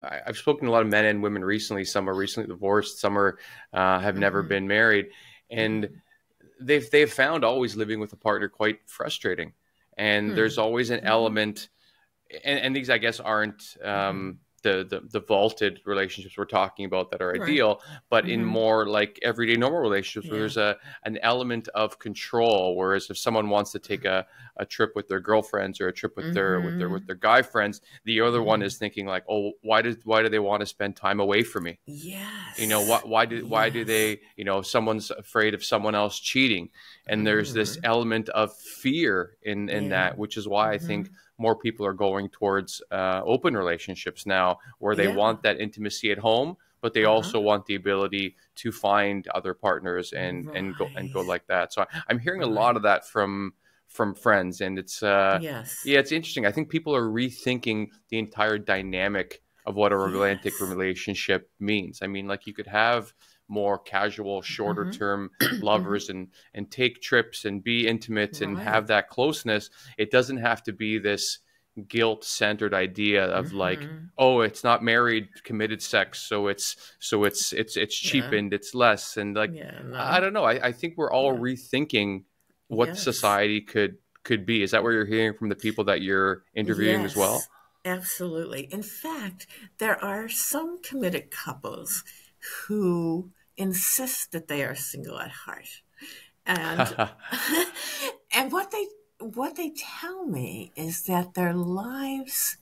I've spoken to a lot of men and women recently. Some are recently divorced, some are have never Hmm. been married, and Hmm. they've found always living with a partner quite frustrating. And Hmm. there's always an Hmm. element, and these I guess aren't Hmm. the vaulted relationships we're talking about that are Right. ideal, but in Hmm. more like everyday normal relationships where Yeah. there's a an element of control. Whereas if someone wants to take a trip with their girlfriends or a trip with Hmm. their guy friends, the other one Hmm. is thinking like, oh, why do they want to spend time away from me? You know, Yes. why do Yes. they, someone's afraid of someone else cheating, and there's this Hmm. element of fear in Yeah. that, which is why I Hmm. think more people are going towards open relationships now, where they Yeah. want that intimacy at home, but they Uh-huh. also want the ability to find other partners and go Right. like that. So I'm hearing a lot Right. of that from friends, and it's Yes. yeah, it's interesting. I think people are rethinking the entire dynamic of what a romantic Yes. relationship means. I mean, like you could have more casual, shorter Hmm. term Hmm. lovers and take trips and be intimate and have Right. that closeness. It doesn't have to be this guilt centered idea of like, Hmm. oh, it's not married committed sex, so it's Yeah. cheapened, it's less, and like Yeah. I No. don't know. I think we're all No. rethinking what Yes. society could be. Is that what you're hearing from the people that you're interviewing as well? Yes. Absolutely. In fact, there are some committed couples who insist that they are single at heart. And and what they tell me is that their lives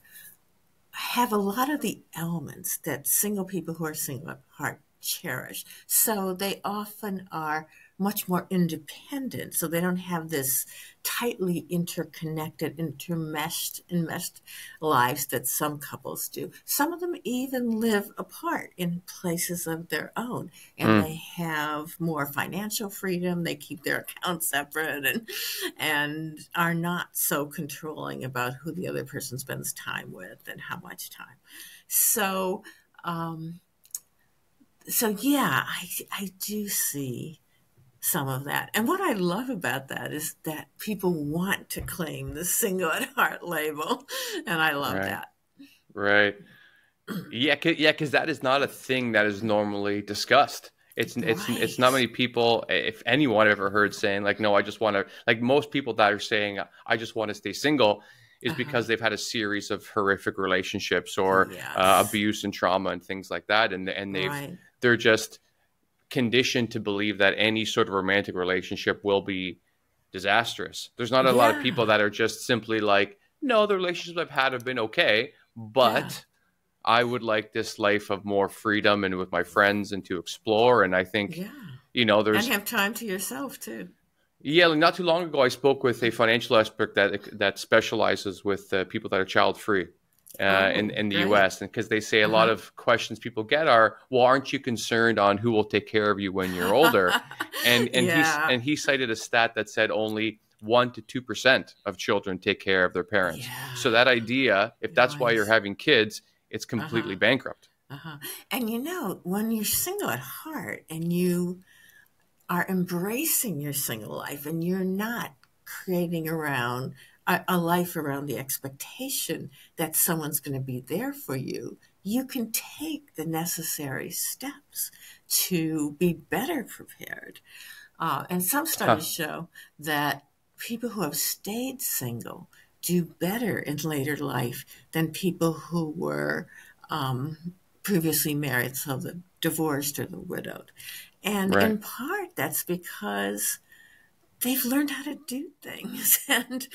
have a lot of the elements that single people who are single at heart cherish. So they often are much more independent. So they don't have this tightly interconnected, enmeshed lives that some couples do. Some of them even live apart in places of their own, and Mm, they have more financial freedom. They keep their accounts separate and are not so controlling about who the other person spends time with and how much time. So, um, so yeah, I do see some of that. And what I love about that is that people want to claim the single at heart label, and I love right, that. right. Yeah, yeah, because that is not a thing that is normally discussed. It's not Right. many people, if anyone, I've ever heard saying like, no, I just want to. Like most people that are saying, I just want to stay single, is Uh-huh. because they've had a series of horrific relationships or Yes. abuse and trauma and things like that, and Right. they're just conditioned to believe that any sort of romantic relationship will be disastrous. There's not a lot of people Yeah. that are just simply like, no, the relationships I've had have been okay, Yeah. but I would like this life of more freedom and with my friends and to explore. And I think, Yeah. And there's, have time to yourself too. yeah, like not too long ago, I spoke with a financial expert that specializes with people that are child free Oh, in the great. U.S. And because they say a lot Uh-huh. of questions people get are, well, aren't you concerned on who will take care of you when you're older? Yeah. And he cited a stat that said only 1 to 2% of children take care of their parents. So Yeah. that idea, if that's why you're Right. having kids, it's completely Uh-huh. bankrupt. Uh-huh. And when you're single at heart and you are embracing your single life and you're not creating around a life around the expectation that someone's going to be there for you, you can take the necessary steps to be better prepared. And some Huh. studies show that people who have stayed single do better in later life than people who were previously married, so the divorced or the widowed. And Right. in part, that's because they've learned how to do things. And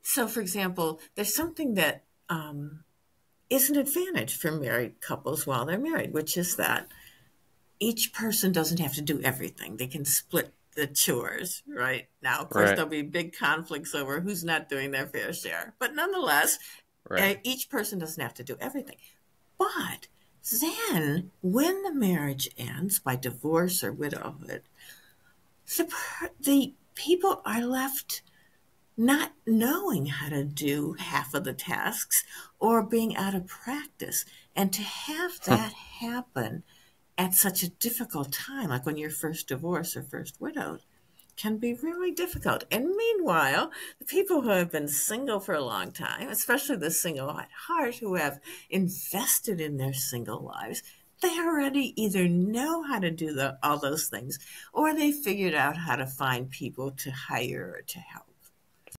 so, for example, there's something that is an advantage for married couples while they're married, which is that each person doesn't have to do everything. They can split the chores, right? Now, of course, Right. there'll be big conflicts over who's not doing their fair share. But nonetheless, Right. each person doesn't have to do everything. But then, when the marriage ends by divorce or widowhood, the people are left not knowing how to do half of the tasks or being out of practice. And to have that happen at such a difficult time, like when you're first divorced or first widowed, can be really difficult. And meanwhile, the people who have been single for a long time, especially the single at heart who have invested in their single lives, they already either know how to do all those things, or they figured out how to find people to hire or to help.